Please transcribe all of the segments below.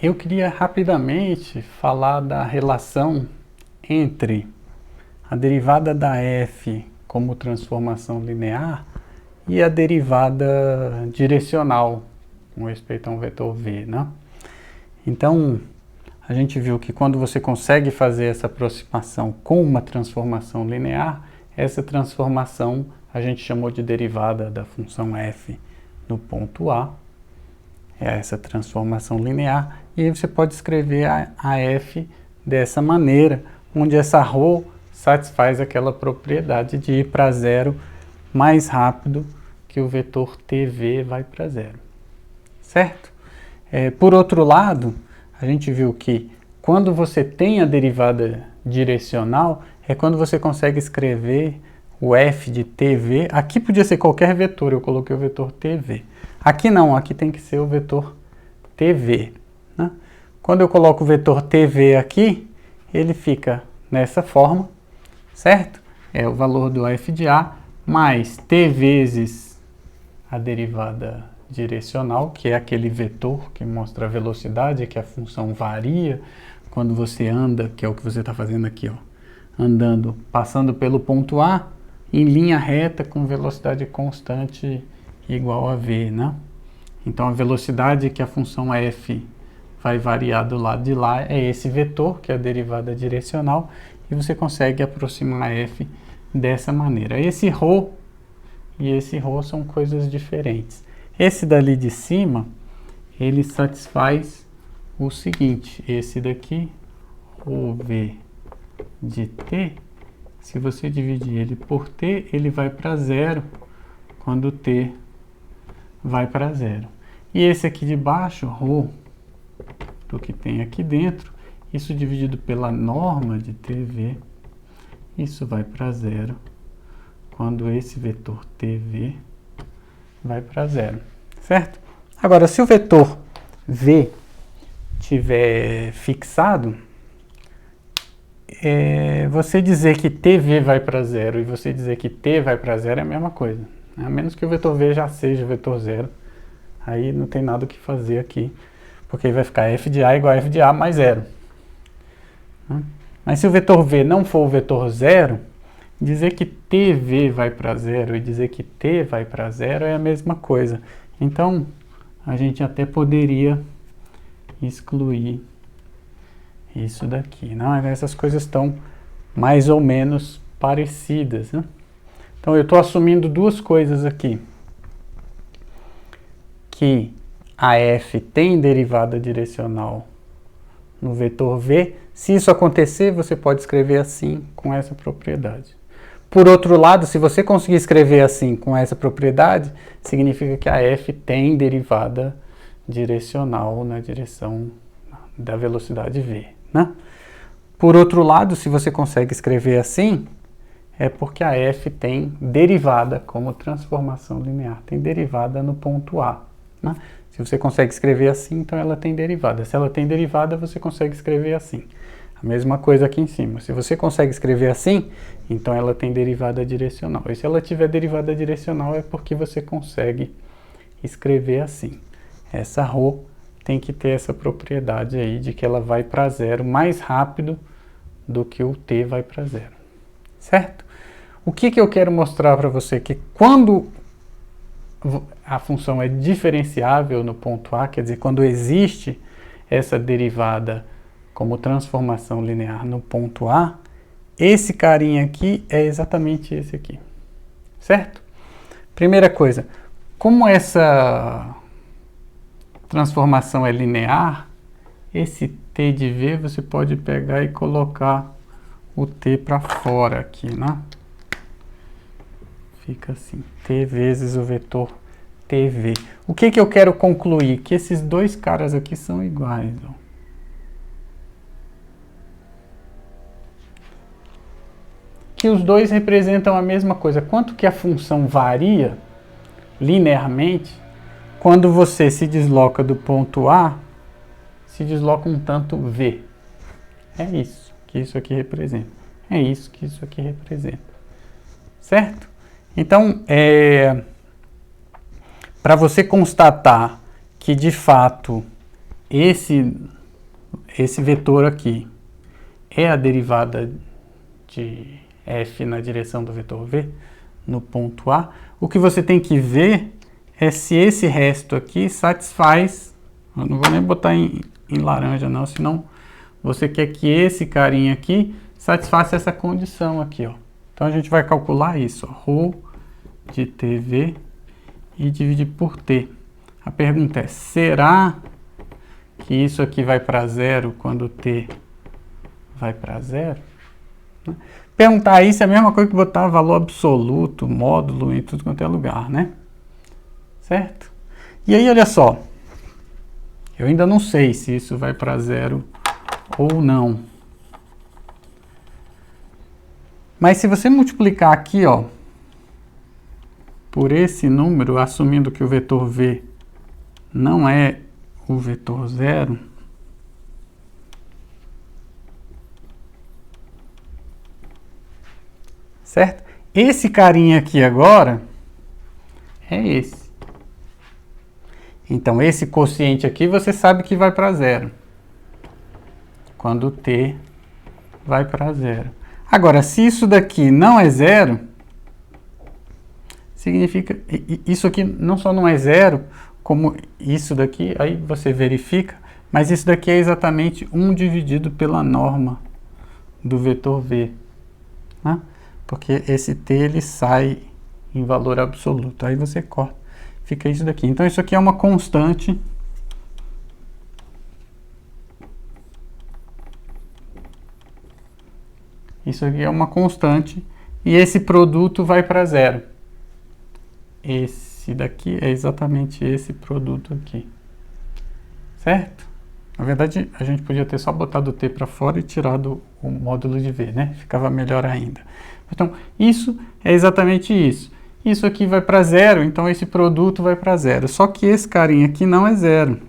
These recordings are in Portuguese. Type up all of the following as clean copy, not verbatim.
Eu queria rapidamente falar da relação entre a derivada da f como transformação linear e a derivada direcional com respeito a um vetor v, né? Então, a gente viu que quando você consegue fazer essa aproximação com uma transformação linear, essa transformação a gente chamou de derivada da função f no ponto A, é essa transformação linear, e aí você pode escrever a f dessa maneira, onde essa ρ satisfaz aquela propriedade de ir para zero mais rápido que o vetor tv vai para zero, certo? Por outro lado, a gente viu que quando você tem a derivada direcional, é quando você consegue escrever o f de tv, aqui podia ser qualquer vetor, eu coloquei o vetor tv. Aqui não, aqui tem que ser o vetor tv, né? Quando eu coloco o vetor tv aqui, ele fica nessa forma, certo? É o valor do f de a mais t vezes a derivada direcional, que é aquele vetor que mostra a velocidade, que a função varia quando você anda, que é o que você está fazendo aqui, ó, andando, passando pelo ponto A, em linha reta com velocidade constante igual a v, né? Então a velocidade que a função f vai variar do lado de lá é esse vetor, que é a derivada direcional, e você consegue aproximar f dessa maneira. Esse ρ e esse ρ são coisas diferentes. Esse dali de cima, ele satisfaz o seguinte, esse daqui, ρv de t, se você dividir ele por t, ele vai para zero quando t vai para zero. E esse aqui de baixo, ρ, do que tem aqui dentro, isso dividido pela norma de tv, isso vai para zero quando esse vetor tv vai para zero, certo? Agora, se o vetor v tiver fixado, você dizer que tv vai para zero e você dizer que t vai para zero é a mesma coisa, né? A menos que o vetor v já seja o vetor zero, aí não tem nada o que fazer aqui, porque aí vai ficar f de a igual a f de a mais zero, né? Mas se o vetor v não for o vetor zero, dizer que tv vai para zero e dizer que t vai para zero é a mesma coisa. Então, a gente até poderia excluir isso daqui, não? Essas coisas estão mais ou menos parecidas, né? Então, eu estou assumindo duas coisas aqui. Que a f tem derivada direcional no vetor v. Se isso acontecer, você pode escrever assim, com essa propriedade. Por outro lado, se você conseguir escrever assim, com essa propriedade, significa que a f tem derivada direcional na direção da velocidade v, né? Por outro lado, se você consegue escrever assim, é porque a f tem derivada como transformação linear, tem derivada no ponto A, né? Se você consegue escrever assim, então ela tem derivada. Se ela tem derivada, você consegue escrever assim. A mesma coisa aqui em cima. Se você consegue escrever assim, então ela tem derivada direcional. E se ela tiver derivada direcional, é porque você consegue escrever assim. Essa ρ tem que ter essa propriedade aí de que ela vai para zero mais rápido do que o t vai para zero. Certo? O que eu quero mostrar para você? Que quando a função é diferenciável no ponto A, quer dizer, quando existe essa derivada como transformação linear no ponto A, esse carinha aqui é exatamente esse aqui, certo? Primeira coisa, como essa transformação é linear, esse t de v você pode pegar e colocar o t para fora aqui, né? Fica assim, t vezes o vetor tv. O que eu quero concluir? Que esses dois caras aqui são iguais, ó. Que os dois representam a mesma coisa. Quanto que a função varia linearmente, quando você se desloca do ponto A, se desloca um tanto v. É isso que isso aqui representa. É isso que isso aqui representa. Certo? Então, para você constatar que, de fato, esse vetor aqui é a derivada de f na direção do vetor v no ponto A, o que você tem que ver é se esse resto aqui satisfaz, eu não vou nem botar em laranja não, senão você quer que esse carinha aqui satisfaça essa condição aqui, ó. Então a gente vai calcular isso, ó, ρ de TV e dividir por T. A pergunta é, será que isso aqui vai para zero quando T vai para zero? Perguntar isso é a mesma coisa que botar valor absoluto, módulo em tudo quanto é lugar, né? Certo? E aí, olha só, eu ainda não sei se isso vai para zero ou não. Mas se você multiplicar aqui, ó, por esse número, assumindo que o vetor v não é o vetor zero, certo? Esse carinha aqui agora é esse. Então, esse quociente aqui você sabe que vai para zero quando t vai para zero. Agora, se isso daqui não é zero, significa isso aqui não só não é zero, como isso daqui, aí você verifica, mas isso daqui é exatamente 1 dividido pela norma do vetor v, né? Porque esse t ele sai em valor absoluto, aí você corta, fica isso daqui. Então isso aqui é uma constante e esse produto vai para zero. Esse daqui é exatamente esse produto aqui, certo? Na verdade, a gente podia ter só botado o t para fora e tirado o módulo de v, né? Ficava melhor ainda. Então, isso é exatamente isso. Isso aqui vai para zero, então esse produto vai para zero. Só que esse carinha aqui não é zero.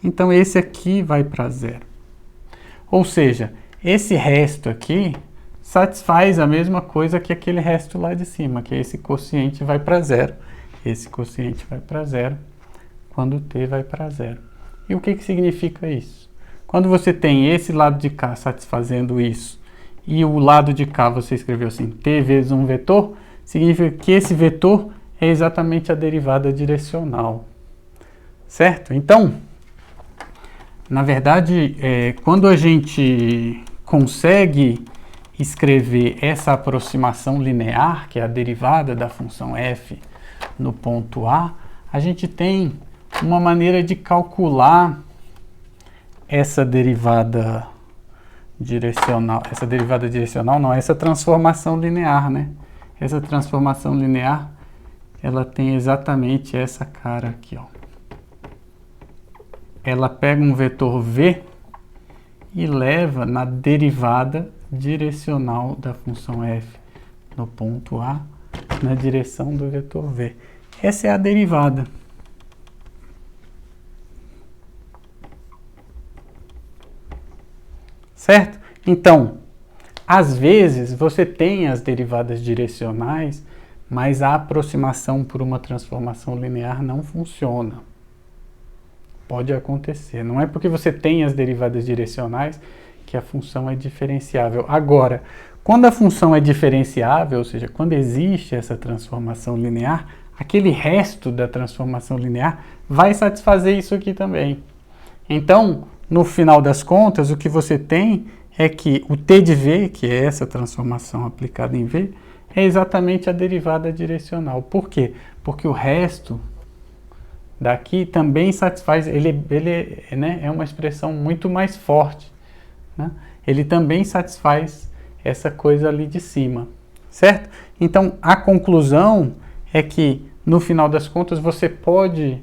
Então, esse aqui vai para zero. Ou seja, esse resto aqui satisfaz a mesma coisa que aquele resto lá de cima, que esse quociente vai para zero. Esse quociente vai para zero quando t vai para zero. E o que significa isso? Quando você tem esse lado de cá satisfazendo isso, e o lado de cá você escreveu assim, t vezes um vetor, significa que esse vetor é exatamente a derivada direcional. Certo? Então, na verdade, quando a gente consegue escrever essa aproximação linear, que é a derivada da função f no ponto A, a gente tem uma maneira de calcular essa derivada direcional, essa transformação linear, né? Essa transformação linear, ela tem exatamente essa cara aqui, ó. Ela pega um vetor v e leva na derivada direcional da função f no ponto A, na direção do vetor v. Essa é a derivada. Certo? Então, às vezes você tem as derivadas direcionais, mas a aproximação por uma transformação linear não funciona. Pode acontecer. Não é porque você tem as derivadas direcionais que a função é diferenciável. Agora, quando a função é diferenciável, ou seja, quando existe essa transformação linear, aquele resto da transformação linear vai satisfazer isso aqui também. Então, no final das contas, o que você tem é que o t de v, que é essa transformação aplicada em v, é exatamente a derivada direcional. Por quê? Porque o resto daqui também satisfaz, né, é uma expressão muito mais forte, né? Ele também satisfaz essa coisa ali de cima, certo? Então, a conclusão é que, no final das contas, você pode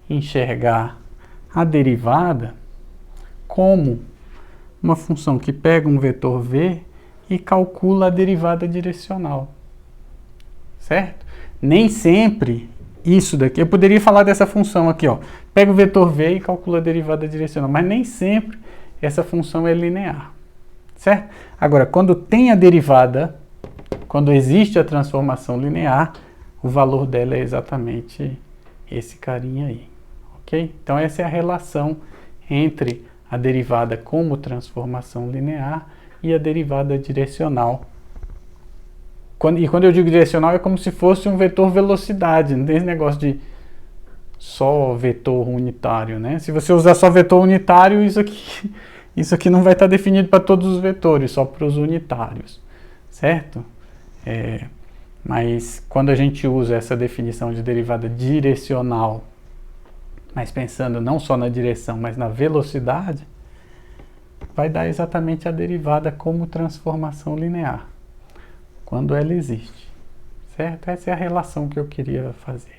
enxergar a derivada como uma função que pega um vetor v e calcula a derivada direcional, certo? Nem sempre isso daqui, eu poderia falar dessa função aqui, ó, pega o vetor v e calcula a derivada direcional, mas nem sempre essa função é linear, certo? Agora, quando tem a derivada, quando existe a transformação linear, o valor dela é exatamente esse carinha aí, ok? Então essa é a relação entre a derivada como transformação linear e a derivada direcional. E quando eu digo direcional é como se fosse um vetor velocidade, não tem esse negócio de só vetor unitário, né? Se você usar só vetor unitário, isso aqui não vai estar definido para todos os vetores, só para os unitários, certo? Mas quando a gente usa essa definição de derivada direcional, mas pensando não só na direção, mas na velocidade, vai dar exatamente a derivada como transformação linear, quando ela existe, certo? Essa é a relação que eu queria fazer.